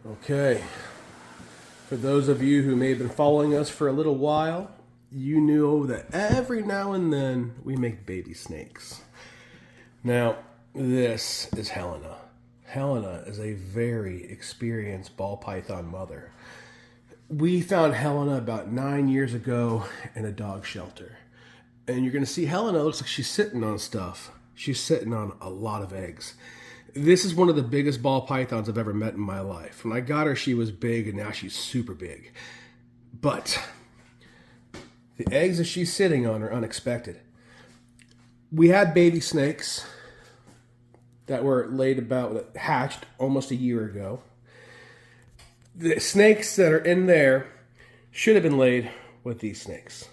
Okay, for those of you who may have been following us for a little while, you know that every now and then we make baby snakes. Now, this is Helena. Helena is a very experienced ball python mother. We found Helena about 9 years ago in a dog shelter. And you're going to see Helena looks like she's sitting on stuff. She's sitting on a lot of eggs. This is one of the biggest ball pythons I've ever met in my life. When I got her, she was big, and now she's super big. But the eggs that she's sitting on are unexpected. We had baby snakes that were hatched almost a year ago. The snakes that are in there should have been laid with these snakes.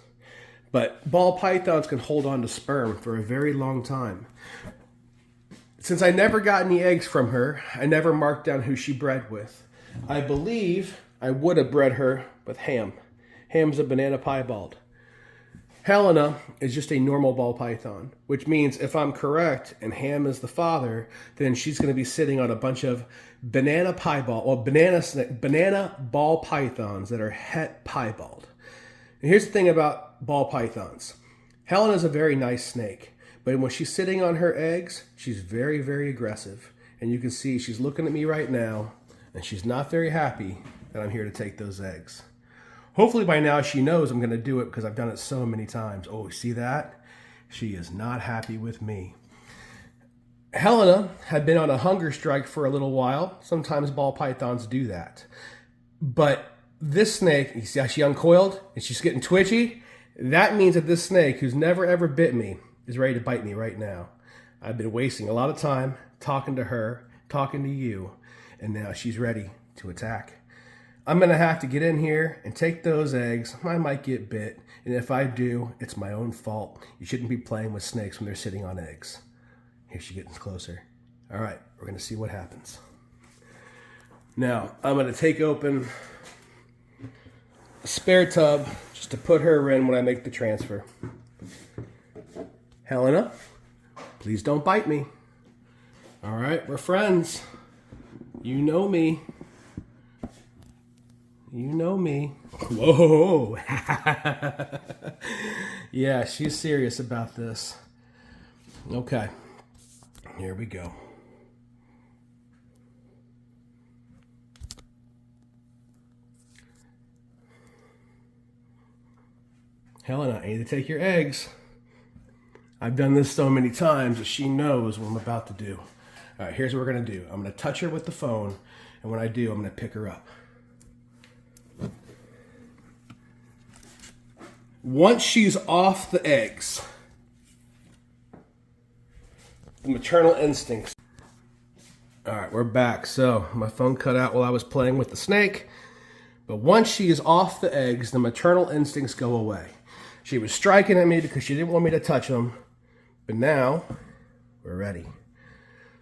But ball pythons can hold on to sperm for a very long time. Since I never got any eggs from her, I never marked down who she bred with. I believe I would have bred her with Ham. Ham's a banana piebald. Helena is just a normal ball python, which means if I'm correct and Ham is the father, then she's going to be sitting on a bunch of banana ball pythons that are het piebald. And here's the thing about ball pythons. Helena's a very nice snake. But when she's sitting on her eggs, she's very, very aggressive. And you can see she's looking at me right now, and she's not very happy that I'm here to take those eggs. Hopefully by now she knows I'm going to do it because I've done it so many times. Oh, see that? She is not happy with me. Helena had been on a hunger strike for a little while. Sometimes ball pythons do that. But this snake, you see how she uncoiled and she's getting twitchy? That means that this snake, who's never ever bit me, is ready to bite me right now. I've been wasting a lot of time talking to her, talking to you, and now she's ready to attack. I'm going to have to get in here and take those eggs. I might get bit, and if I do, it's my own fault. You shouldn't be playing with snakes when they're sitting on eggs. Here she gets closer. All right, we're going to see what happens. Now, I'm going to take open a spare tub just to put her in when I make the transfer. Helena, please don't bite me. All right, we're friends. You know me. You know me. Whoa. Yeah, she's serious about this. Okay, here we go. Helena, I need to take your eggs. I've done this so many times that she knows what I'm about to do. All right, here's what we're going to do. I'm going to touch her with the phone, and when I do, I'm going to pick her up. Once she's off the eggs, the maternal instincts. All right, we're back. So my phone cut out while I was playing with the snake. But once she is off the eggs, the maternal instincts go away. She was striking at me because she didn't want me to touch them. But now, we're ready.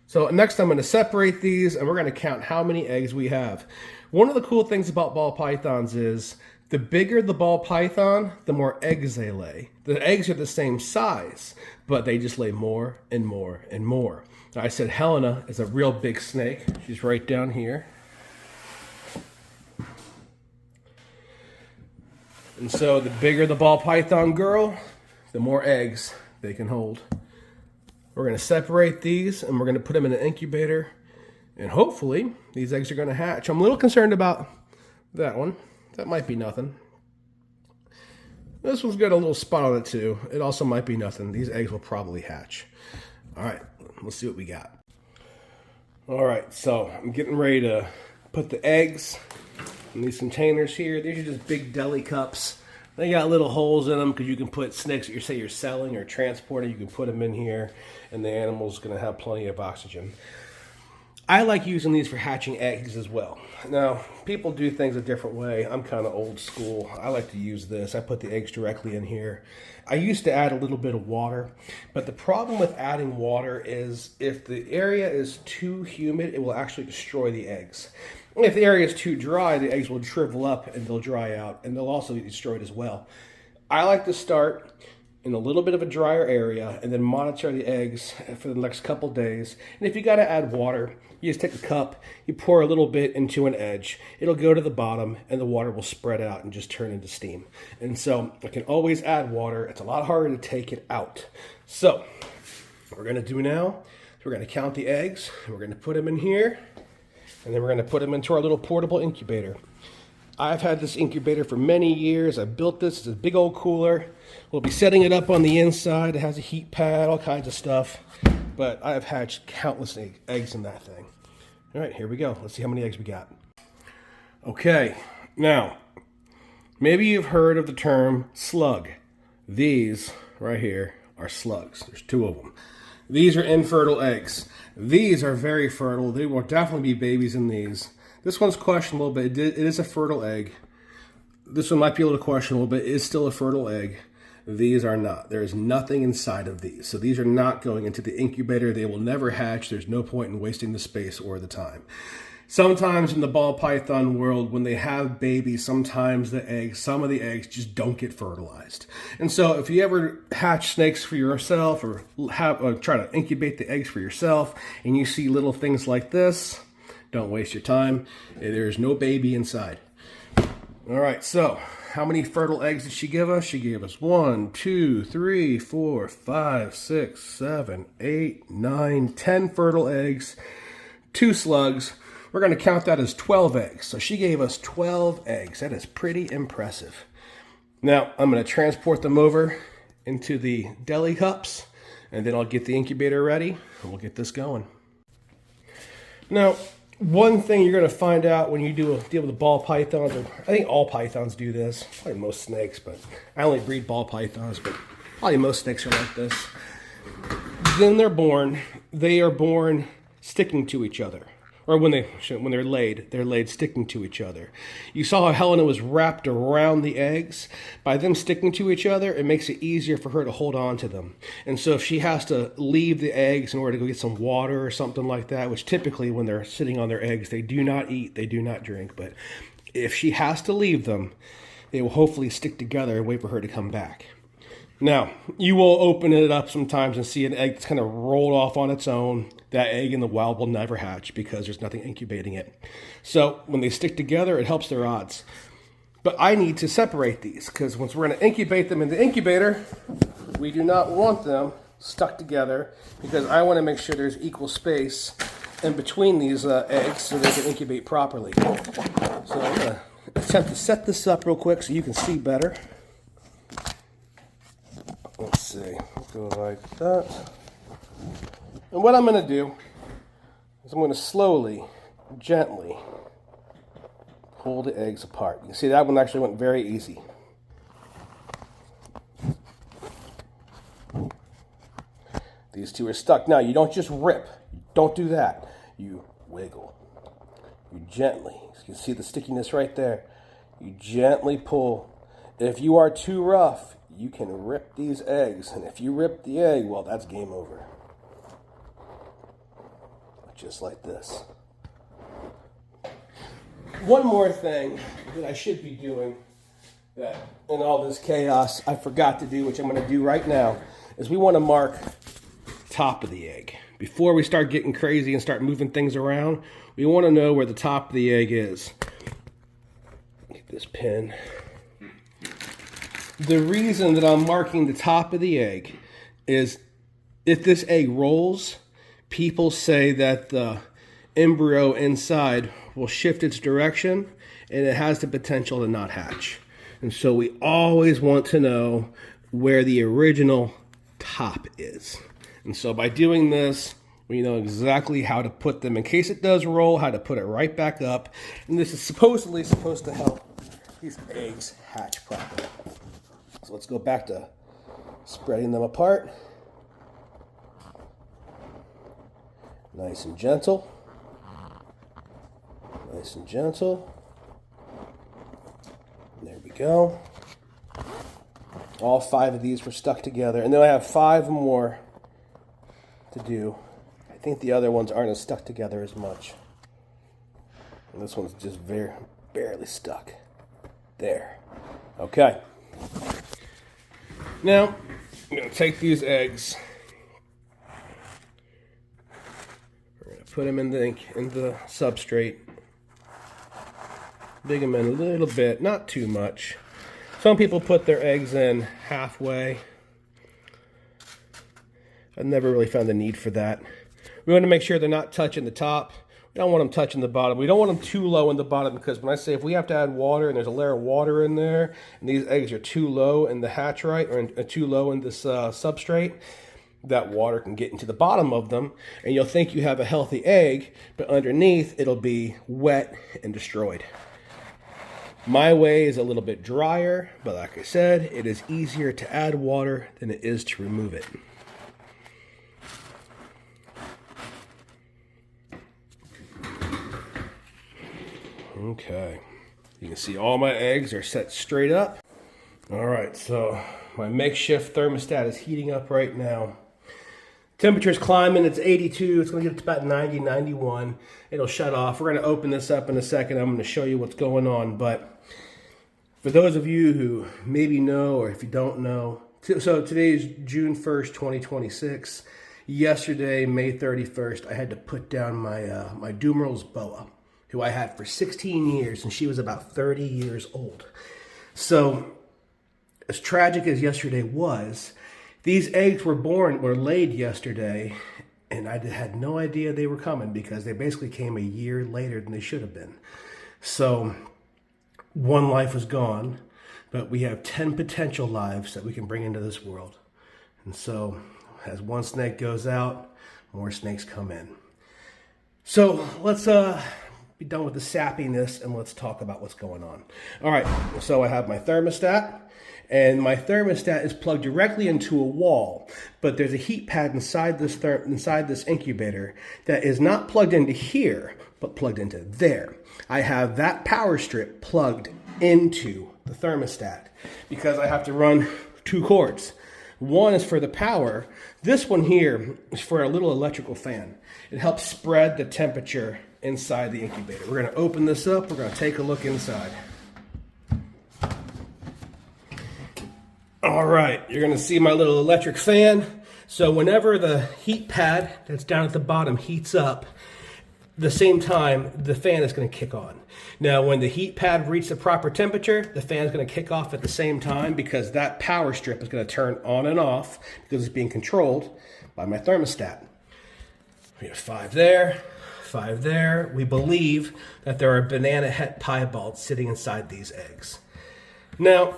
So next I'm going to separate these and we're going to count how many eggs we have. One of the cool things about ball pythons is the bigger the ball python, the more eggs they lay. The eggs are the same size, but they just lay more and more and more. I said Helena is a real big snake. She's right down here. And so the bigger the ball python girl, the more eggs they can hold. We're going to separate these and we're going to put them in an incubator. And hopefully these eggs are going to hatch. I'm a little concerned about that one. That might be nothing. This one's got a little spot on it too. It also might be nothing. These eggs will probably hatch. All right, let's see what we got. All right, so I'm getting ready to put the eggs in these containers here. These are just big deli cups. They got little holes in them because you can put snakes that you're selling or transporting. You can put them in here and the animal's going to have plenty of oxygen. I like using these for hatching eggs as well. Now, people do things a different way. I'm kind of old school. I like to use this. I put the eggs directly in here. I used to add a little bit of water, but the problem with adding water is if the area is too humid, it will actually destroy the eggs. If the area is too dry, the eggs will shrivel up and they'll dry out and they'll also be destroyed as well. I like to start in a little bit of a drier area and then monitor the eggs for the next couple days. And if you got to add water, you just take a cup, you pour a little bit into an edge, it'll go to the bottom and the water will spread out and just turn into steam. And so I can always add water. It's a lot harder to take it out. So what we're going to do now is we're going to count the eggs, and we're going to put them in here, and then we're going to put them into our little portable incubator. I've had this incubator for many years. I built this. It's a big old cooler. We'll be setting it up on the inside. It has a heat pad, all kinds of stuff. But I've hatched countless eggs in that thing. All right, here we go. Let's see how many eggs we got. Okay, now, maybe you've heard of the term slug. These right here are slugs. There's 2 of them. These are infertile eggs. These are very fertile. There will definitely be babies in these. This one's questionable, but it is a fertile egg. This one might be a little questionable, but it is still a fertile egg. These are not. There is nothing inside of these. So these are not going into the incubator. They will never hatch. There's no point in wasting the space or the time. Sometimes in the ball python world, when they have babies, sometimes some of the eggs just don't get fertilized. And so if you ever hatch snakes for yourself or try to incubate the eggs for yourself and you see little things like this, don't waste your time. There's no baby inside. All right, so how many fertile eggs did she give us? She gave us 1, 2, 3, 4, 5, 6, 7, 8, 9, 10 fertile eggs, 2 slugs. We're going to count that as 12 eggs. So she gave us 12 eggs. That is pretty impressive. Now, I'm going to transport them over into the deli cups, and then I'll get the incubator ready, and we'll get this going. Now, one thing you're going to find out when you deal with the ball pythons, or I think all pythons do this, probably most snakes, but I only breed ball pythons, but probably most snakes are like this. When they are born sticking to each other. Or when they're laid sticking to each other. You saw how Helena was wrapped around the eggs. By them sticking to each other, it makes it easier for her to hold on to them. And so if she has to leave the eggs in order to go get some water or something like that, which typically when they're sitting on their eggs, they do not eat, they do not drink. But if she has to leave them, they will hopefully stick together and wait for her to come back. Now, you will open it up sometimes and see an egg that's kind of rolled off on its own. That egg in the wild will never hatch because there's nothing incubating it. So when they stick together, it helps their odds. But I need to separate these because once we're going to incubate them in the incubator, we do not want them stuck together because I want to make sure there's equal space in between these eggs so they can incubate properly. So I'm going to attempt to set this up real quick so you can see better. Let's see, go like that. And what I'm going to do is I'm going to slowly, gently pull the eggs apart. You can see that one actually went very easy. These 2 are stuck. Now, you don't just rip. Don't do that. You wiggle. You gently, you can see the stickiness right there. You gently pull. If you are too rough, you can rip these eggs. And if you rip the egg, well, that's game over. Just like this. One more thing that I should be doing that in all this chaos I forgot to do, which I'm going to do right now, is we want to mark the top of the egg. Before we start getting crazy and start moving things around, we want to know where the top of the egg is. Get this pin. The reason that I'm marking the top of the egg is if this egg rolls, people say that the embryo inside will shift its direction and it has the potential to not hatch. And so we always want to know where the original top is. And so by doing this, we know exactly how to put them, in case it does roll, how to put it right back up. And this is supposedly supposed to help these eggs hatch properly. So let's go back to spreading them apart. Nice and gentle. Nice and gentle. There we go. All 5 of these were stuck together. And then I have 5 more to do. I think the other ones aren't as stuck together as much. And this one's just barely stuck. There. Okay. Now, I'm going to take these eggs. We're going to put them in the substrate. Dig them in a little bit, not too much. Some people put their eggs in halfway. I've never really found the need for that. We want to make sure they're not touching the top. We don't want them touching the bottom. We don't want them too low in the bottom, because when I say if we have to add water and there's a layer of water in there and these eggs are too low in the hatchite or too low in this substrate, that water can get into the bottom of them and you'll think you have a healthy egg, but underneath it'll be wet and destroyed. My way is a little bit drier, but like I said, it is easier to add water than it is to remove it. Okay, you can see all my eggs are set straight up. All right, so my makeshift thermostat is heating up right now. Temperature's climbing, it's 82, it's gonna get to about 90, 91. It'll shut off. We're gonna open this up in a second. I'm gonna show you what's going on, but for those of you who maybe know, or if you don't know, so today is June 1st, 2026. Yesterday, May 31st, I had to put down my Dumeral's boa, who I had for 16 years, and she was about 30 years old. So, as tragic as yesterday was, these eggs were laid yesterday, and I had no idea they were coming because they basically came a year later than they should have been. So, one life was gone, but we have 10 potential lives that we can bring into this world. And so, as one snake goes out, more snakes come in. So, let's be done with the sappiness and let's talk about what's going on. All right, so I have my thermostat, and my thermostat is plugged directly into a wall, but there's a heat pad inside this incubator that is not plugged into here, but plugged into there. I have that power strip plugged into the thermostat because I have to run 2 cords. One is for the power. This one here is for a little electrical fan. It helps spread the temperature inside the incubator. We're going to open this up. We're going to take a look inside. All right, you're going to see my little electric fan. So whenever the heat pad that's down at the bottom heats up, the same time the fan is going to kick on. Now when the heat pad reaches the proper temperature, the fan is going to kick off at the same time because that power strip is going to turn on and off because it's being controlled by my thermostat. We have 5 there. 5 there. We believe that there are banana het piebalgs sitting inside these eggs. Now,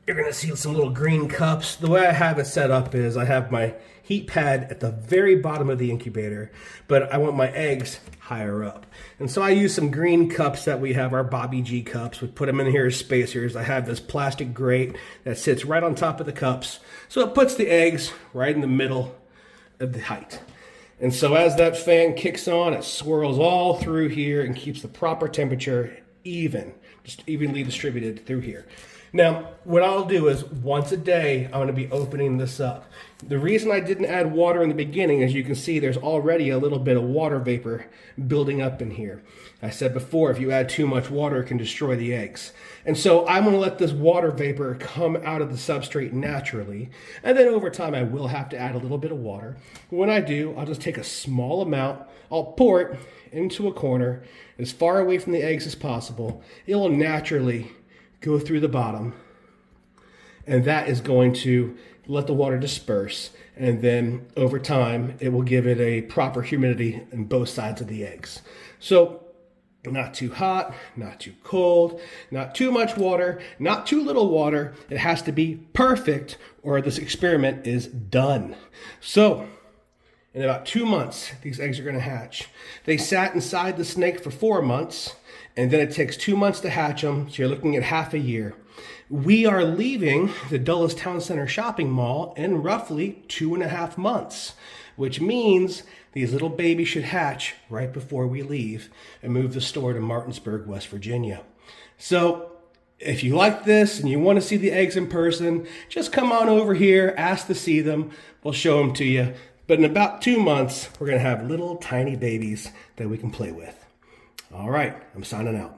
you're going to see some little green cups. The way I have it set up is I have my heat pad at the very bottom of the incubator, but I want my eggs higher up. And so I use some green cups that we have, our Bobby G cups. We put them in here as spacers. I have this plastic grate that sits right on top of the cups. So it puts the eggs right in the middle of the height. And so as that fan kicks on, it swirls all through here and keeps the proper temperature just evenly distributed through here. Now, what I'll do is once a day, I'm going to be opening this up. The reason I didn't add water in the beginning, as you can see, there's already a little bit of water vapor building up in here. I said before, if you add too much water, it can destroy the eggs. And so I'm going to let this water vapor come out of the substrate naturally. And then over time, I will have to add a little bit of water. When I do, I'll just take a small amount. I'll pour it into a corner as far away from the eggs as possible. It will naturally go through the bottom, and that is going to let the water disperse, and then over time it will give it a proper humidity on both sides of the eggs. So not too hot, not too cold, not too much water, not too little water. It has to be perfect or this experiment is done. So in about 2 months, these eggs are going to hatch. They sat inside the snake for 4 months, and then it takes 2 months to hatch them, so you're looking at half a year. We are leaving the Dulles Town Center shopping mall in roughly 2.5 months, which means these little babies should hatch right before we leave and move the store to Martinsburg, West Virginia. So if you like this and you want to see the eggs in person, just come on over here, ask to see them. We'll show them to you. But in about 2 months, we're going to have little tiny babies that we can play with. All right, I'm signing out.